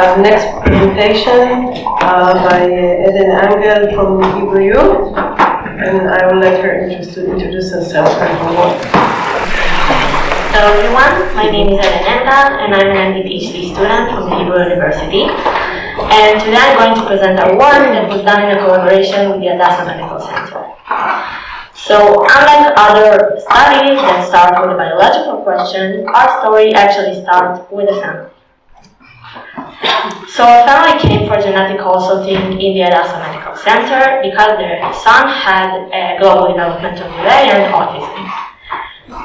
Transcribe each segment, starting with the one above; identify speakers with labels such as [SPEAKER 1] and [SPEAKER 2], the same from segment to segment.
[SPEAKER 1] Next presentation by Engal from Hebrew, and I will let her introduce herself and her work.
[SPEAKER 2] Hello everyone, my name is Engal and I'm an MD PhD student from the Hebrew University. And today I'm going to present our work that was done in a collaboration with the Autism Medical Center. So unlike other studies that start with a biological question, our story actually starts with a family. So our family came for genetic consulting in the Autism Medical Center because their son had a global developmental delay and autism.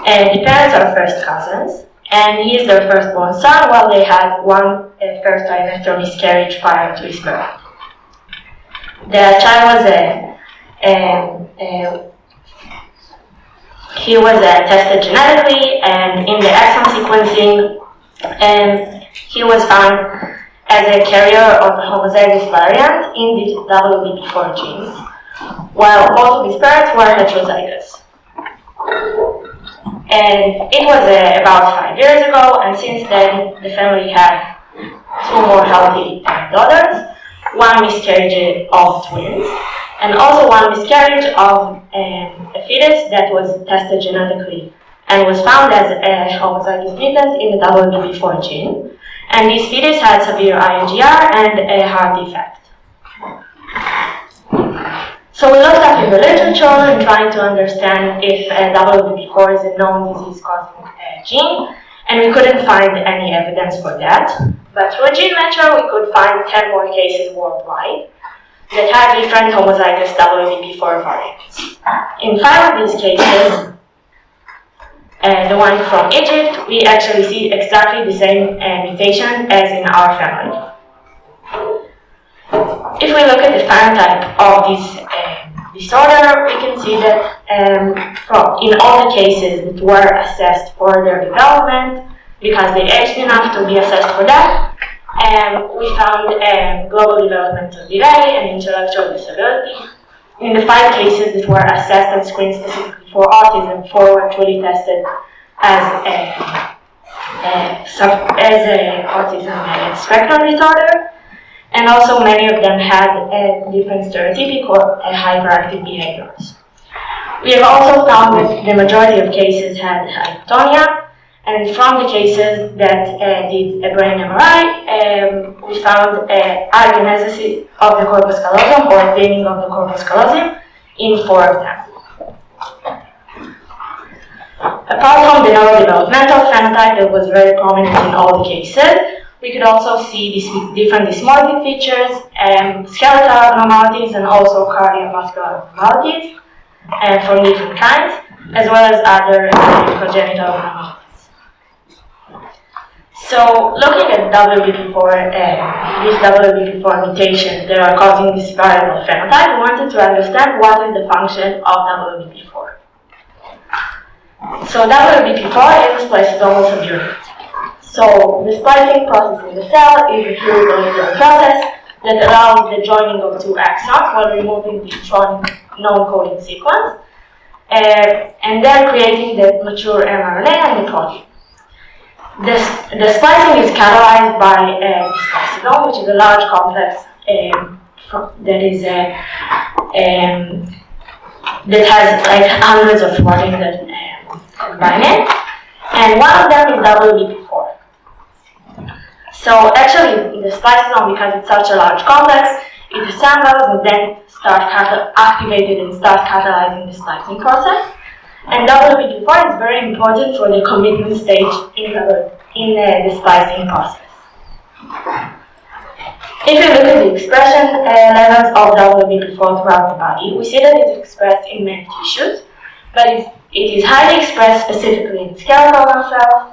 [SPEAKER 2] And the parents are first cousins, and he is their firstborn son while they had one first trimester miscarriage prior to his birth. The child was tested genetically, and in the exome sequencing, he was found as a carrier of the homozygous variant in the WBP4 genes, while both of his parents were heterozygous. And it was about 5 years ago, and since then the family had two more healthy daughters, one miscarriage of twins, and also one miscarriage of a fetus that was tested genetically and was found as a homozygous mutant in the WBP4 gene. And this fetus had severe INGR and a heart defect. So we looked up in the literature and trying to understand if WBP4 is a known disease-causing gene, and we couldn't find any evidence for that. But through GeneMatcher, we could find 10 more cases worldwide that had different homozygous WBP4 variants. In 5 of these cases, the one from Egypt, we actually see exactly the same mutation as in our family. If we look at the phenotype of this disorder, we can see that in all the cases that were assessed for their development, because they aged enough to be assessed for that, we found global developmental delay and intellectual disability. In the 5 cases that were assessed and screened specifically for autism, 4 were truly tested as a autism spectrum disorder, and also many of them had different stereotypic or hyperactive behaviors. We have also found that the majority of cases had hypotonia, and from the cases that did a brain MRI, we found agenesis of the corpus callosum or thinning of the corpus callosum in 4 of them. Apart from the neurodevelopmental phenotype that was very prominent in all the cases, we could also see these different dysmorphic features, skeletal abnormalities, and also cardiovascular abnormalities from different kinds, as well as other congenital abnormalities. So, looking at these WBP4 mutations that are causing this variable phenotype, we wanted to understand what is the function of WBP4. So WBP4 is a spliceosome subunit. So the splicing process in the cell is a purely process that allows the joining of 2 exons while removing the non-coding sequence, and then creating the mature mRNA and the protein. The splicing is catalyzed by the spliceosome, which is a large complex that has like hundreds of proteins that combine it, and one of them is WBP4. So actually, the spliceosome, because it's such a large complex, it assembles and then activated and starts catalyzing the splicing process. And WBP4 is very important for the commitment stage in the splicing process. If you look at the expression levels of WBP4 throughout the body, we see that it's expressed in many tissues, but it is highly expressed specifically in skeletal cells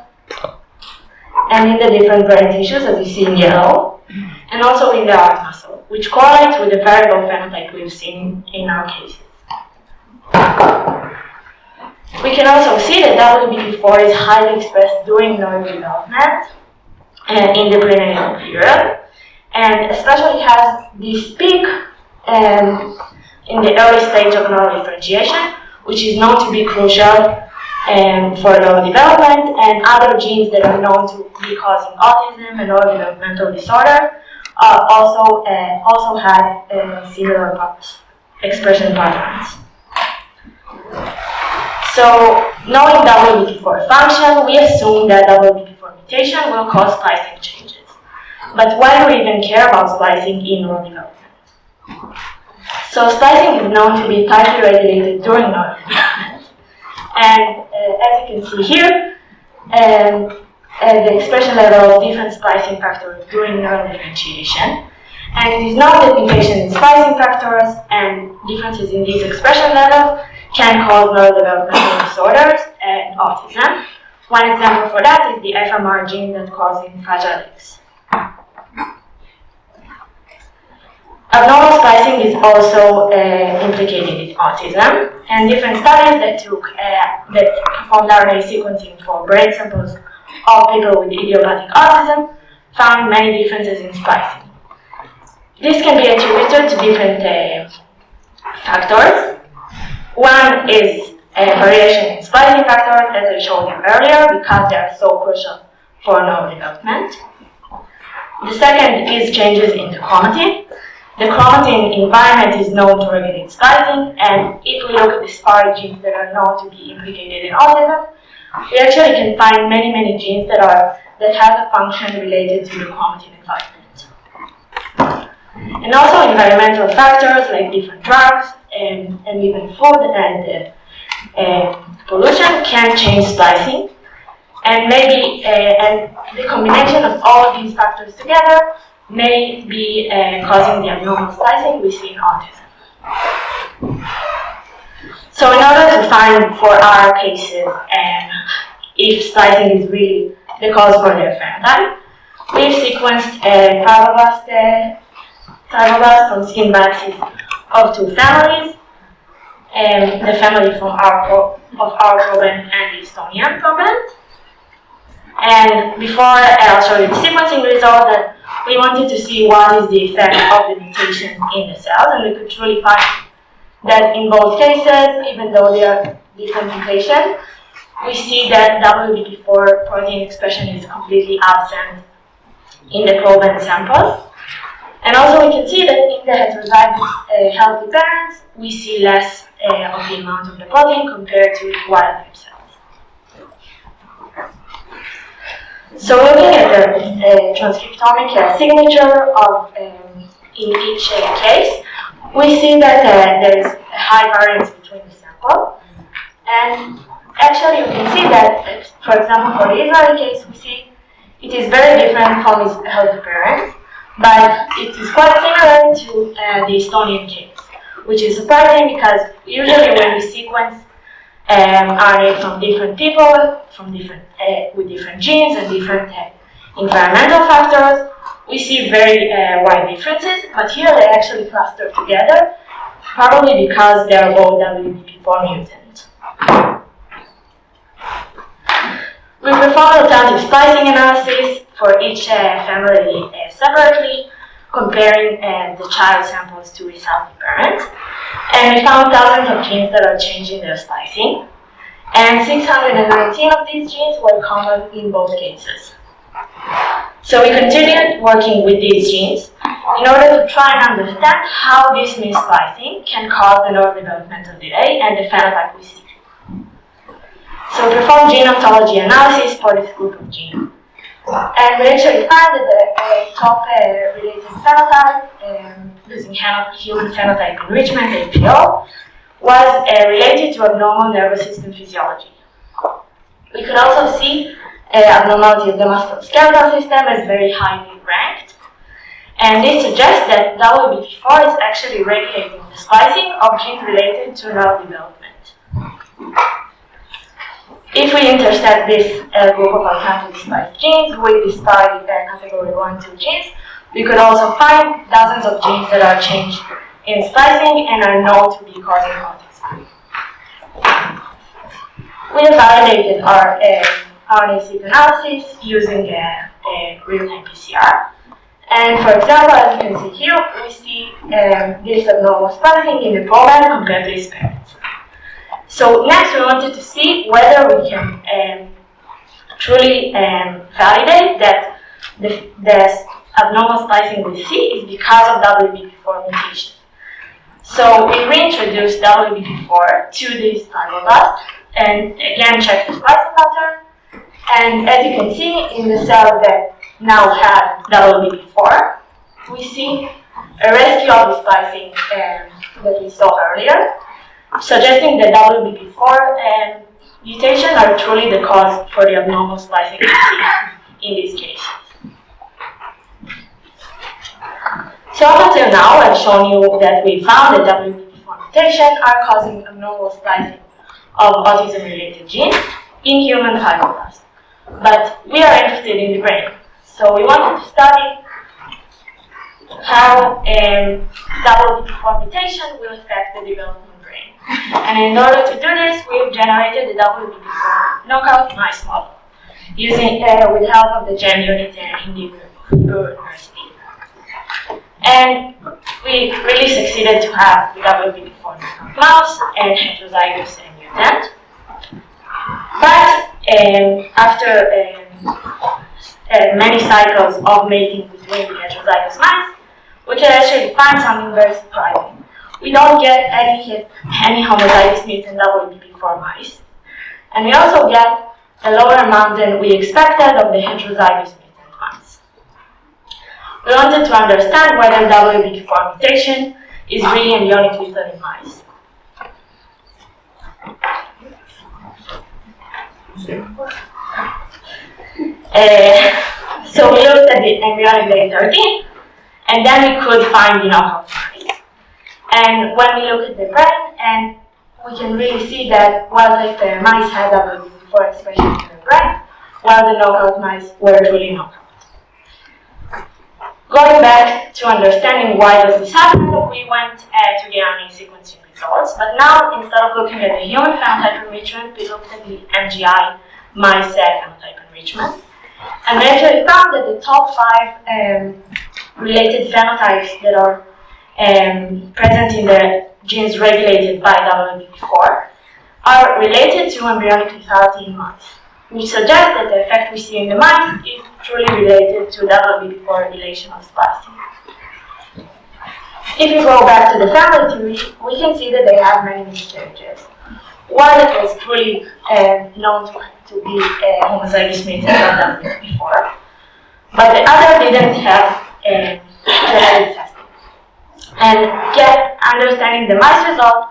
[SPEAKER 2] and in the different brain tissues, as you see in yellow, and also in the heart muscle, which correlates with the variable phenotype we've seen in our cases. We can also see that WBP4 is highly expressed during neurodevelopment and in the prenatal period, and especially has this peak in the early stage of neurodifferentiation, which is known to be crucial for neurodevelopment, and other genes that are known to be causing autism and neurodevelopmental disorder also had similar expression patterns. So, knowing WBP4 function, we assume that WBP4 mutation will cause splicing changes. But why do we even care about splicing in neurodevelopment? So, splicing is known to be tightly regulated during neurodevelopment. And as you can see here, the expression level of different splicing factors during neurodifferentiation. And it is known that mutations in splicing factors and differences in these expression levels can cause neurodevelopmental disorders and autism. One example for that is the FMR gene that's causing Fragile X. Abnormal splicing is also implicated in autism, and different studies that performed RNA sequencing for brain samples of people with idiopathic autism found many differences in splicing. This can be attributed to different factors. One is variation in splicing factors, as I showed you earlier, because they are so crucial for neurodevelopment. The second is changes in the chromatin. The chromatin environment is known to regulate splicing, and if we look at the SPARI genes that are known to be implicated in autism, we actually can find many genes that have a function related to the chromatin environment. And also environmental factors like different drugs and even food and pollution can change splicing, and maybe and the combination of all of these factors together may be causing the abnormal splicing we see in autism. So in order to find for our cases if splicing is really the cause for their phenotype, we've sequenced fibroblasts from skin biopsies of two families, the family from our proband and the Estonian proband. And before I'll show you the sequencing result, that we wanted to see what is the effect of the mutation in the cells, and we could truly find that in both cases, even though they are different mutations, we see that WBP4 protein expression is completely absent in the proband samples. And also we can see that in the heterozygous healthy parents, we see less of the amount of the protein compared to wild-type cells. So looking at the transcriptomic signature of in each case, we see that there is a high variance between the sample. And actually you can see that, for example, for the Israeli case, we see it is very different from his healthy parents, but it is quite similar to the Estonian case, which is surprising because usually when we sequence RNA from different people, with different genes and different environmental factors, we see very wide differences, but here they actually cluster together, probably because they are both WBP4 mutant. We performed alternative splicing analysis for each family separately, comparing the child samples to his healthy parents, and we found thousands of genes that are changing their splicing, and 619 of these genes were common in both cases. So we continued working with these genes in order to try and understand how this missplicing can cause the neurodevelopmental delay and the phenotype we see. So we performed gene ontology analysis for this group of genes. And we actually found that the top related phenotype using human phenotype enrichment, APO, was related to abnormal nervous system physiology. We could also see abnormality of the musculoskeletal system as very highly ranked. And this suggests that WBP4 is actually regulating the splicing of genes related to neurodevelopment. If we intersect this group of alternative spliced genes with the SPARI category 1-2 genes, we could also find dozens of genes that are changed in splicing and are known to be causing autism. We have validated our RNA-seq analysis using a real-time PCR. And for example, as you can see here, we see this abnormal splicing in the proband compared to its parents. So next we wanted to see whether we can truly validate that the abnormal splicing we see is because of WBP4 mutation. So we reintroduced WBP4 to these fibroblasts and again checked the splicing pattern. And as you can see in the cells that now have WBP4, we see a rescue of the splicing that we saw earlier, suggesting that WBP4 mutation are truly the cause for the abnormal splicing we see in these cases. So up until now, I've shown you that we found that WBP4 mutation are causing abnormal splicing of autism-related genes in human fibroblasts. But we are interested in the brain. So we wanted to study how WBP4 mutation will affect the development brain. And in order to do this, we've generated the WBP4 knockout mice model using with help of the gem unit in the University. And we really succeeded to have the WBP4 knockout mouse and heterozygous and mutant. But after many cycles of mating between the heterozygous mice, we can actually find something very surprising. We don't get any homozygous mutant WBP4 mice. And we also get a lower amount than we expected of the heterozygous mutant mice. We wanted to understand whether WBP4 mutation is really embryonic lethal in mice. So we looked at the embryonic day 13, and then we could find the knockout mice. And when we look at the brain, and we can really see that wild-type mice had WBP4 expression in the brain, while the knockout mice were truly knocked out. Going back to understanding why does this happen, we went to the RNA sequencing results, but now instead of looking at the human phenotype enrichment, we looked at the MGI mice phenotype enrichment. And we actually found that the top 5 related phenotypes that are present in the genes regulated by WBP4 are related to embryonic lethality in mice, which suggests that the effect we see in the mice is truly related to WBP4 elation of splicing. If you go back to the family tree, we can see that they have many miscarriages. One that was truly known to be a homozygous mutant of WBP4, but the other didn't have genetic testing. And understanding the mice result,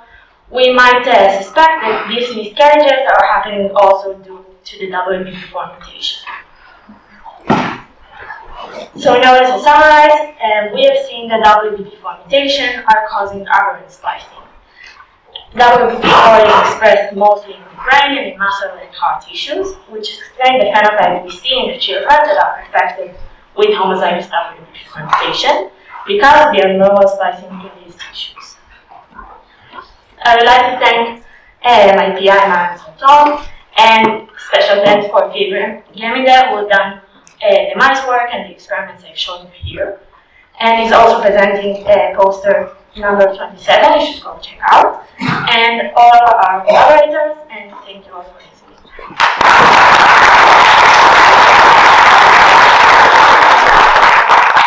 [SPEAKER 2] we might suspect that these miscarriages are happening also due to the WBP4 mutation. So in order to summarize, we have seen that WBP4 mutation are causing aberrant splicing. WBP4 is expressed mostly in the brain and in muscle and heart tissues, which explain the phenotype we see in the children that are affected with homozygous WBP4 mutation because of the abnormal splicing in these tissues. I would like to thank my PI, Maran Sultan, and special thanks for Gabriel Gemida, who has done the mice work and the experiments I've shown you here. And he's also presenting poster number 27, you should go check out. And all of our collaborators, and thank you all for listening.